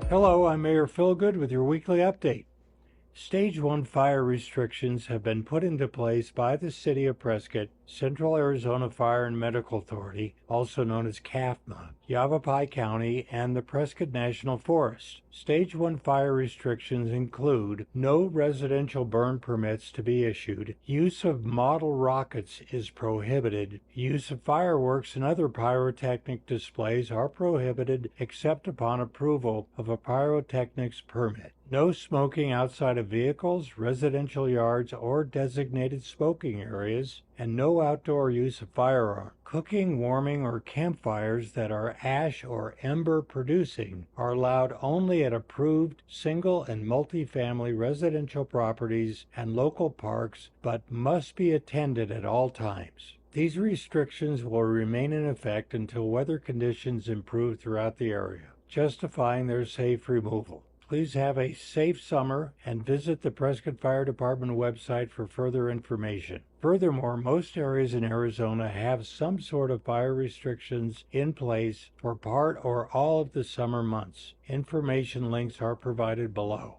Hello, I'm Mayor Phil Goode with your weekly update. Stage 1 fire restrictions have been put into place by the City of Prescott, Central Arizona Fire and Medical Authority, also known as CAFMA, Yavapai County, and the Prescott National Forest. Stage 1 fire restrictions include no residential burn permits to be issued, use of model rockets is prohibited, use of fireworks and other pyrotechnic displays are prohibited except upon approval of a pyrotechnics permit. No smoking outside of vehicles, residential yards, or designated smoking areas, and no outdoor use of firearms. Cooking, warming, or campfires that are ash or ember producing are allowed only at approved single and multi-family residential properties and local parks, but must be attended at all times. These restrictions will remain in effect until weather conditions improve throughout the area, justifying their safe removal. Please have a safe summer and visit the Prescott Fire Department website for further information. Furthermore, most areas in Arizona have some sort of fire restrictions in place for part or all of the summer months. Information links are provided below.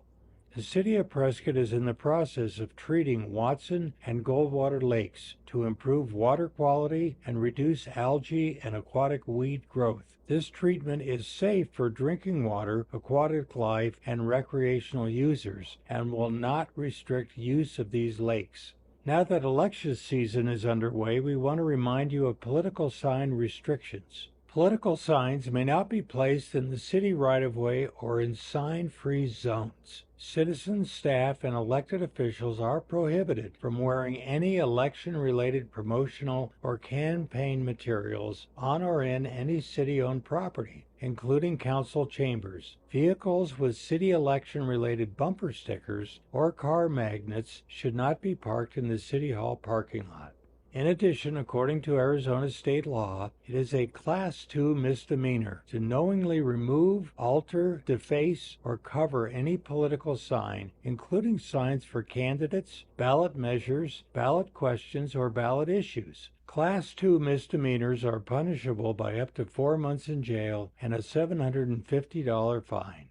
The City of Prescott is in the process of treating Watson and Goldwater lakes to improve water quality and reduce algae and aquatic weed growth. This treatment is safe for drinking water, aquatic life, and recreational users and will not restrict use of these lakes. Now that election season is underway, we want to remind you of political sign restrictions. Political signs may not be placed in the city right-of-way or in sign-free zones. Citizens, staff, and elected officials are prohibited from wearing any election-related promotional or campaign materials on or in any city-owned property, including council chambers. Vehicles with city election-related bumper stickers or car magnets should not be parked in the City Hall parking lot. In addition, according to Arizona state law, it is a Class 2 misdemeanor to knowingly remove, alter, deface, or cover any political sign, including signs for candidates, ballot measures, ballot questions, or ballot issues. Class 2 misdemeanors are punishable by up to 4 months in jail and a $750 fine.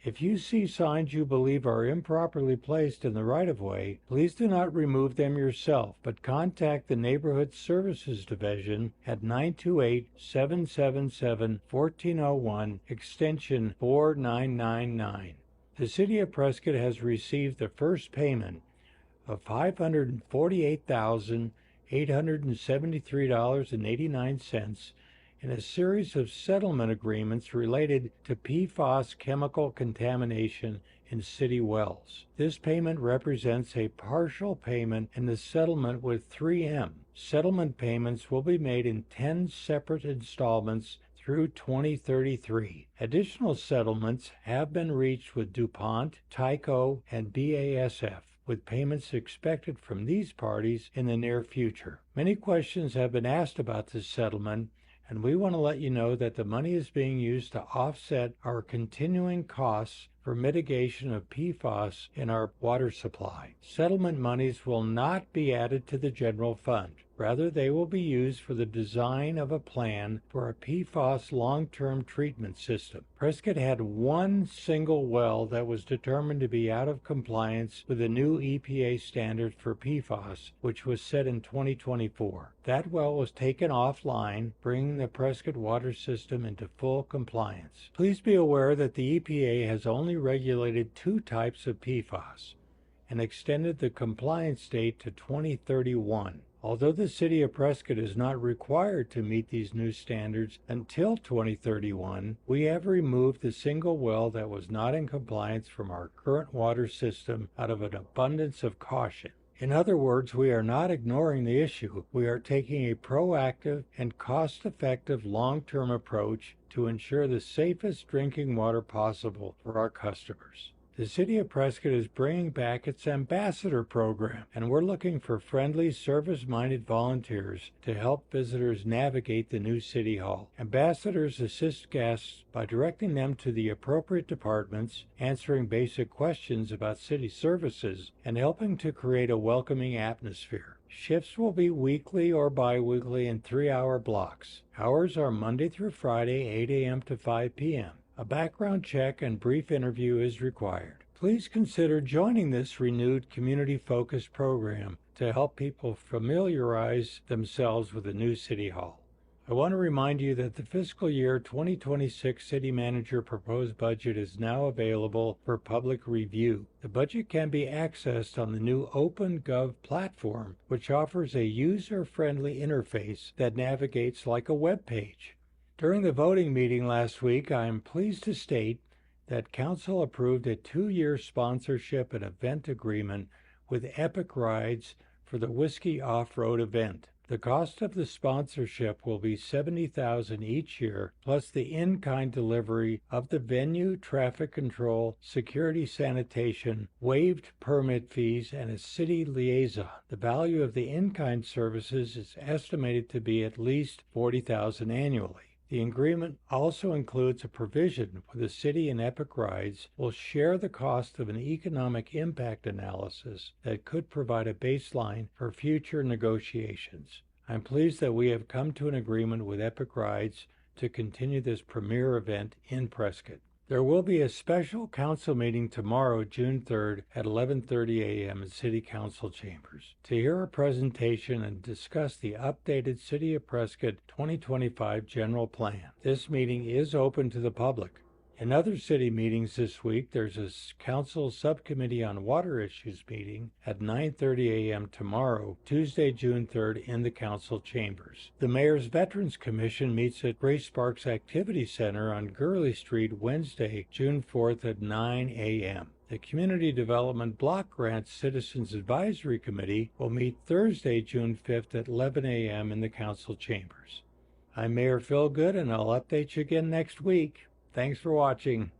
If you see signs you believe are improperly placed in the right-of-way, please do not remove them yourself, but contact the Neighborhood Services Division at 928-777-1401, extension 4999. The City of Prescott has received the first payment of $548,873.89 in a series of settlement agreements related to PFAS chemical contamination in city wells. This payment represents a partial payment in the settlement with 3M. Settlement payments will be made in 10 separate installments through 2033. Additional settlements have been reached with DuPont, Tyco, and BASF, with payments expected from these parties in the near future. Many questions have been asked about this settlement, and we want to let you know that the money is being used to offset our continuing costs for mitigation of PFAS in our water supply. Settlement monies will not be added to the general fund. Rather, they will be used for the design of a plan for a PFAS long-term treatment system. Prescott had one single well that was determined to be out of compliance with the new EPA standard for PFAS, which was set in 2024. That well was taken offline, bringing the Prescott water system into full compliance. Please be aware that the EPA has only regulated 2 types of PFAS and extended the compliance date to 2031. Although the City of Prescott is not required to meet these new standards until 2031, we have removed the single well that was not in compliance from our current water system out of an abundance of caution. In other words, we are not ignoring the issue. We are taking a proactive and cost-effective long-term approach to ensure the safest drinking water possible for our customers. The City of Prescott is bringing back its ambassador program, and we're looking for friendly, service-minded volunteers to help visitors navigate the new City Hall. Ambassadors assist guests by directing them to the appropriate departments, answering basic questions about city services, and helping to create a welcoming atmosphere. Shifts will be weekly or bi-weekly in 3-hour blocks. Hours are Monday through Friday, 8 a.m. to 5 p.m. A background check and brief interview is required. Please consider joining this renewed community-focused program to help people familiarize themselves with the new City Hall. I want to remind you that the fiscal year 2026 City Manager proposed budget is now available for public review. The budget can be accessed on the new OpenGov platform, which offers a user-friendly interface that navigates like a web page. During the voting meeting last week, I am pleased to state that Council approved a 2-year sponsorship and event agreement with Epic Rides for the Whiskey Off-Road event. The cost of the sponsorship will be $70,000 each year, plus the in-kind delivery of the venue, traffic control, security, sanitation, waived permit fees, and a city liaison. The value of the in-kind services is estimated to be at least $40,000 annually. The agreement also includes a provision where the city and Epic Rides will share the cost of an economic impact analysis that could provide a baseline for future negotiations. I'm pleased that we have come to an agreement with Epic Rides to continue this premier event in Prescott. There will be a special council meeting tomorrow, June 3rd at 11:30 a.m. in City Council chambers to hear a presentation and discuss the updated City of Prescott 2025 general plan. This meeting is open to the public. In other city meetings this week, there's a council subcommittee on water issues meeting at 9:30 a.m. tomorrow, Tuesday, June 3rd, in the council chambers. The Mayor's Veterans Commission meets at Grace Sparks Activity Center on Gurley Street Wednesday, June 4th at 9 a.m. The Community Development Block Grant Citizens Advisory Committee will meet Thursday, June 5th at 11 a.m. in the council chambers. I'm Mayor Phil Goode, and I'll update you again next week. Thanks for watching.